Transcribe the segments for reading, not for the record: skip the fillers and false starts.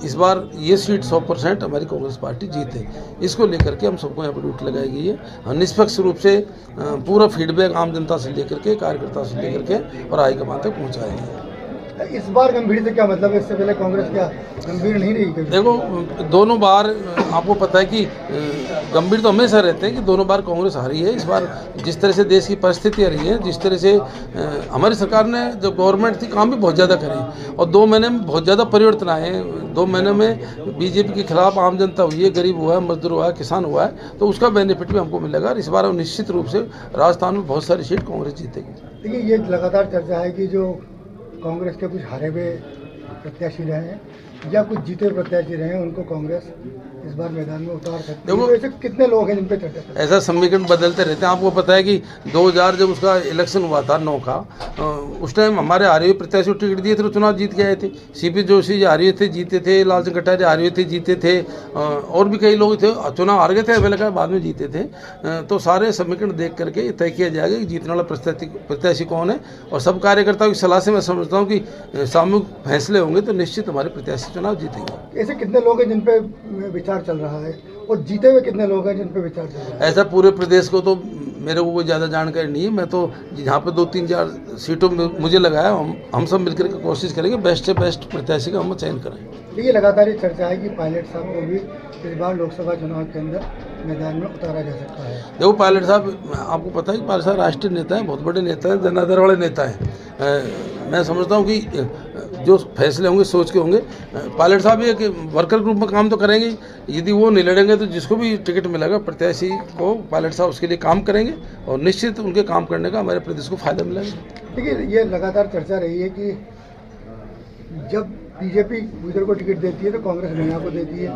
इस बार ये सीट 100% हमारी कांग्रेस पार्टी जीते। इसको लेकर के हम सबको यहाँ पर ड्यूटी लगाई गई है। हम निष्पक्ष रूप से पूरा फीडबैक आम जनता से लेकर के, कार्यकर्ता से लेकर के और हाईकमान तक पहुँचाएंगे। इस बार गंभीर से क्या मतलब है? इससे पहले कांग्रेस क्या गंभीर नहीं रही? देखो, दोनों बार आपको पता है कि गंभीर तो हमेशा रहते हैं कि दोनों बार कांग्रेस हारी है। इस बार जिस तरह से देश की परिस्थितियाँ रही है, जिस तरह से हमारी सरकार ने जो गवर्नमेंट थी काम भी बहुत ज़्यादा करी और 2 महीने में बहुत ज़्यादा परिवर्तन आए हैं। 2 महीने में बीजेपी के खिलाफ आम जनता हुई है, गरीब हुआ है, मजदूर हुआ है, किसान हुआ है, तो उसका बेनिफिट भी हमको मिलेगा। और इस बार निश्चित रूप से राजस्थान में बहुत सारी सीट कांग्रेस जीतेगी। देखिए, ये लगातार चर्चा है कि जो कांग्रेस के कुछ हारे हुए प्रत्याशी रहे हैं या कुछ जीते प्रत्याशी रहे हैं, उनको कांग्रेस इस बार मैदान में उतार सकती है। तो ऐसे कितने लोग हैं जिन पे चर्चा है? ऐसा समीकरण बदलते रहते हैं। आपको पता है कि 2000 जब उसका इलेक्शन हुआ था 9 का, उस टाइम हमारे हारे हुए प्रत्याशी को टिकट दिए थे तो चुनाव जीत के आए थे। सीपी जोशी हारे हुए थे, जीते थे। लालचंद कटारिया हारे हुए थे, जीते थे। और भी कई लोग थे, चुनाव हार गए थे, पहले का बाद में जीते थे। तो सारे समीकरण देख करके तय किया जाएगा कि जीतने वाला प्रत्याशी कौन है। और सब कार्यकर्ताओं की सलाह से मैं समझता हूँ कि सामूहिक फैसले होंगे तो निश्चित हमारे प्रत्याशी चुनाव जीतेंगे। ऐसे कितने लोग हैं जिन पे विचार चल रहा है और जीते हुए कितने लोग हैं जिन पे विचार चल रहा है? ऐसा पूरे प्रदेश को तो मेरे को कोई ज़्यादा जानकारी नहीं है। मैं तो जहाँ पे 2-3-4 सीटों में मुझे लगाया, हम सब मिलकर के कोशिश करेंगे बेस्ट से बेस्ट प्रत्याशी का हम चयन करें। देखिए, लगातार ये चर्चा है कि पायलट साहब को भी इस बार लोकसभा चुनाव के अंदर मैदान में उतारा जा सकता है। देखो, पायलट साहब, आपको पता है कि पायलट साहब राष्ट्रीय नेता हैं, बहुत बड़े नेता हैं, जनाधार वाले नेता हैं। मैं समझता हूँ कि जो फैसले होंगे सोच के होंगे। पायलट साहब एक वर्कर ग्रुप में काम तो करेंगे। यदि वो नहीं लड़ेंगे तो जिसको भी टिकट मिलेगा प्रत्याशी को, पायलट साहब उसके लिए काम करेंगे और निश्चित उनके काम करने का हमारे प्रदेश को फायदा मिलेगा। देखिए, ये लगातार चर्चा रही है कि जब बीजेपी गुजर को टिकट देती है तो कांग्रेस मीणा को देती है।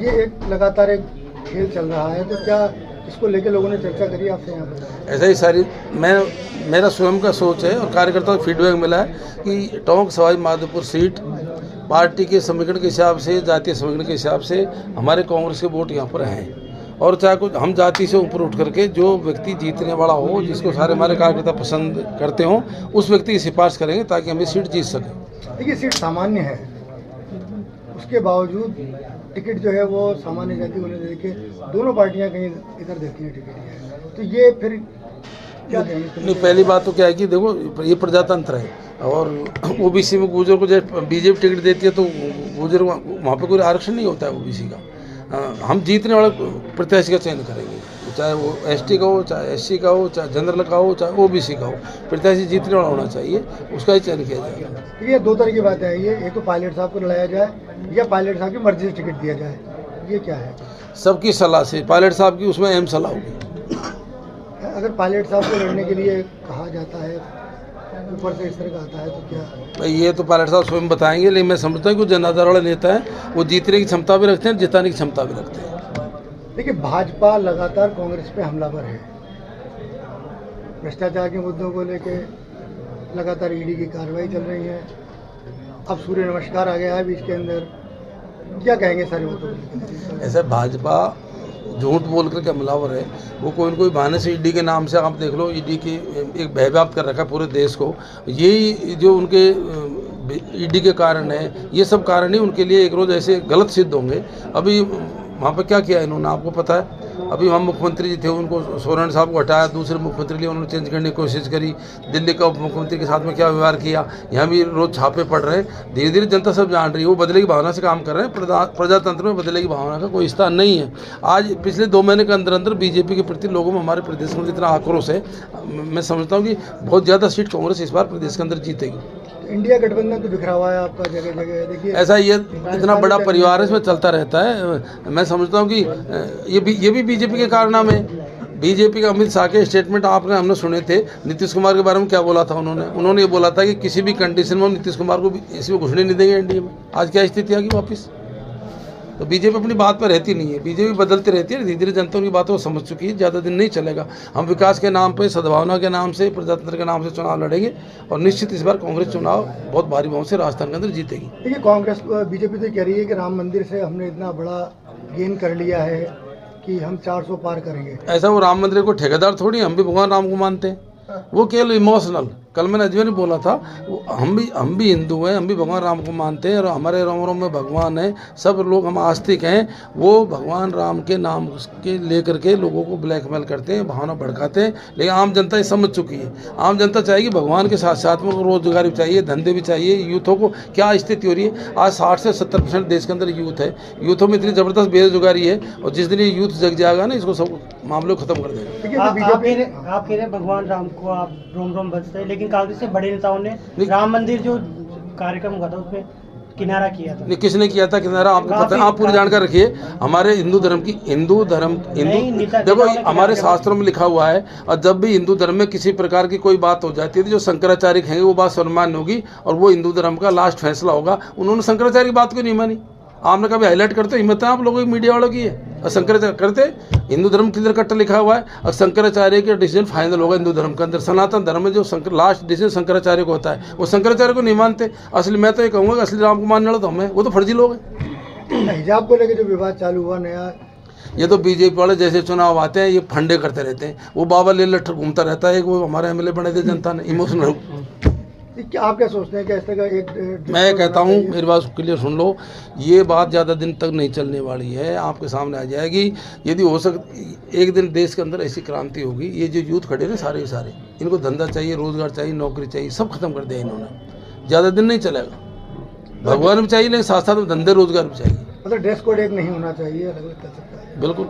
ये एक लगातार एक खेल चल रहा है, तो क्या इसको लेकर लोगों ने चर्चा करी आपसे यहाँ पर? ऐसा ही सारी मेरा स्वयं का सोच है और कार्यकर्ताओं को फीडबैक मिला है कि टोंक सवाई माधोपुर सीट पार्टी के समीकरण के हिसाब से, जातीय समीकरण के हिसाब से हमारे कांग्रेस के वोट यहाँ पर हैं। और चाहे कुछ हम जाति से ऊपर उठ करके जो व्यक्ति जीतने वाला हो, जिसको सारे हमारे कार्यकर्ता पसंद करते हों, उस व्यक्ति की सिफारिश करेंगे ताकि हम ये सीट जीत सकें। देखिए, सीट सामान्य है, उसके बावजूद टिकट जो है वो सामान्य जाति होने देके दोनों पार्टियां कहीं इधर देती हैं टिकट। तो ये फिर क्या कहेंगे? नहीं, पहली बात तो क्या है कि देखो, ये प्रजातंत्र है और ओबीसी में गुजर को जब बीजेपी टिकट देती है तो गुजर वहाँ पे कोई आरक्षण नहीं होता है ओबीसी का। हम जीतने वाले प्रत्याशी का चयन करेंगे, चाहे वो एसटी का हो, चाहे एससी का हो, चाहे जनरल का हो, चाहे ओबीसी का हो। प्रत्याशी जीतने वाला होना चाहिए, उसका ही चयन किया जाएगा। ये 2 तरह की बात है। ये एक तो पायलट साहब को लड़ाया जाए या पायलट साहब की मर्जी से टिकट दिया जाए, ये क्या है? सबकी सलाह से, पायलट साहब की उसमें अहम सलाह होगी। अगर पायलट साहब को लड़ने के लिए कहा जाता है, ऊपर से इस तरह का आता है, तो क्या? भाई, ये तो पायलट साहब स्वयं बताएंगे, लेकिन मैं समझता हूँ कि जनाधार वाले नेता हैं, वो जीतने की क्षमता भी रखते हैं, जिताने की क्षमता भी रखते हैं। देखिए, भाजपा लगातार कांग्रेस पे हमलावर है। भ्रष्टाचार के मुद्दों को लेके लगातार ईडी की कार्रवाई चल रही है। अब सूर्य नमस्कार आ गया है बीच के अंदर, क्या कहेंगे सारे मुद्दों? ऐसा भाजपा झूठ बोल कर के हमलावर है। वो कोई न कोई बहाने से ईडी के नाम से, आप देख लो, ईडी की एक भयभ्रांत कर रखा है पूरे देश को। यही जो उनके ईडी के कारण है, ये सब कारण ही उनके लिए एक रोज़ ऐसे गलत सिद्ध होंगे। अभी वहाँ पर क्या किया इन्होंने, आपको पता है? अभी वहाँ मुख्यमंत्री जी थे, उनको सोरेन साहब को हटाया, दूसरे मुख्यमंत्री लिए उन्होंने चेंज करने की कोशिश करी। दिल्ली का उप मुख्यमंत्री के साथ में क्या व्यवहार किया, यहाँ भी रोज़ छापे पड़ रहे हैं। धीरे धीरे जनता सब जान रही है, वो बदले की भावना से काम कर रहे हैं। प्रजातंत्र में बदले की भावना का कोई स्थान नहीं है। आज पिछले 2 महीने के अंदर अंदर बीजेपी के प्रति लोगों में, हमारे प्रदेश में इतना आक्रोश है, मैं समझता हूँ कि बहुत ज़्यादा सीट कांग्रेस इस बार प्रदेश के अंदर जीतेगी। इंडिया गठबंधन तो बिखरा हुआ है आपका जगह जगह। देखिए, ऐसा ये इतना बड़ा परिवार है, इसमें चलता रहता है। मैं समझता हूँ कि ये भी बीजेपी के कारनामे है। बीजेपी का अमित शाह के स्टेटमेंट हमने सुने थे। नीतीश कुमार के बारे में क्या बोला था उन्होंने ये बोला था कि किसी भी कंडीशन में नीतीश कुमार को इसमें घुसने नहीं देंगे एनडीए में। आज क्या स्थिति आ गई वापस? तो बीजेपी अपनी बात पर रहती नहीं है, बीजेपी बदलती रहती है। धीरे धीरे जनता उनकी बातों को समझ चुकी है, ज़्यादा दिन नहीं चलेगा। हम विकास के नाम पे, सद्भावना के नाम से, प्रजातंत्र के नाम से चुनाव लड़ेंगे और निश्चित इस बार कांग्रेस चुनाव बहुत भारी बहुमत से राजस्थान के अंदर जीतेगी। देखिए, कांग्रेस बीजेपी तो कह रही है कि राम मंदिर से हमने इतना बड़ा गेन कर लिया है कि हम 400 पार करेंगे। ऐसा वो राम मंदिर को ठेकेदार थोड़ी, हम भी भगवान राम को मानते हैं। वो केवल इमोशनल कल मैंने अजमेर में बोला था, हम भी हिंदू हैं, हम भी भगवान राम को मानते हैं और हमारे राम राम में भगवान है, सब लोग हम आस्तिक हैं। वो भगवान राम के नाम के लेकर के लोगों को ब्लैकमेल करते हैं, भावना भड़काते हैं। लेकिन आम जनता ये समझ चुकी है। आम जनता चाहेगी भगवान के साथ साथ में रोजगार भी चाहिए, धंधे भी चाहिए। यूथों को क्या स्थिति हो रही है, आज 60 से 70% देश के अंदर यूथ है। यूथों में इतनी ज़बरदस्त बेरोजगारी है और जिस दिन ये यूथ जग जाएगा ना, इसको सब मामले को खत्म कर देगा। देखिए आप कह रहे हैं भगवान राम को आप रोम रोम बजते हैं, लेकिन कांग्रेस के बड़े नेताओं ने राम मंदिर जो कार्यक्रम हुआ था उसमें किनारा किया था। नहीं, किसने किया था किनारा, आपको पता है? आप पूरी जानकारी रखिए। हमारे हिंदू धर्म देखो, हमारे शास्त्रों में लिखा हुआ है, और जब भी हिंदू धर्म में किसी प्रकार की कोई बात हो जाती है तो जो शंकराचार्य कहेंगे वो बात सम्मान होगी और वो हिंदू धर्म का लास्ट फैसला होगा। उन्होंने शंकराचार्य की बात को नहीं मानी। आपने कभी हाईलाइट करते हो, हिम्मत है आप लोगों की, मीडिया वालों की है। और शंकराचार्य करते, हिंदू धर्म क्लियर कट लिखा हुआ है और शंकराचार्य का डिसीजन फाइनल होगा हिंदू धर्म के अंदर। सनातन धर्म में जो लास्ट डिसीजन शंकराचार्य को होता है, वो शंकराचार्य को नहीं मानते। असली मैं तो ये कहूँगा कि असली राम को मानने वाला तो हमें, वो तो फर्जी लोग हैं। हिजाब को लेकर जो विवाद चालू हुआ नया, ये तो बीजेपी वाले जैसे चुनाव आते हैं ये फंडे करते रहते हैं। वो बाबा ले लट्ठर घूमता रहता है, वो हमारे एमएलए बने थे जनता ने इमोशनल। क्या आप क्या सोचते हैं कि इस तरह का एक मैं कहता हूँ, मेरी बात क्लियर सुन लो, ये बात ज़्यादा दिन तक नहीं चलने वाली है, आपके सामने आ जाएगी। यदि हो एक दिन देश के अंदर ऐसी क्रांति होगी, ये जो यूथ खड़े ना सारे सारे, इनको धंधा चाहिए, रोजगार चाहिए, नौकरी चाहिए, सब खत्म कर दिया इन्होंने। ज़्यादा दिन नहीं चलेगा। भगवान भी चाहिए, लेकिन साथ साथ में धंधे रोजगार भी चाहिए। मतलब ड्रेस कोड एक नहीं होना चाहिए, अलग अलग कर सकता है। बिल्कुल।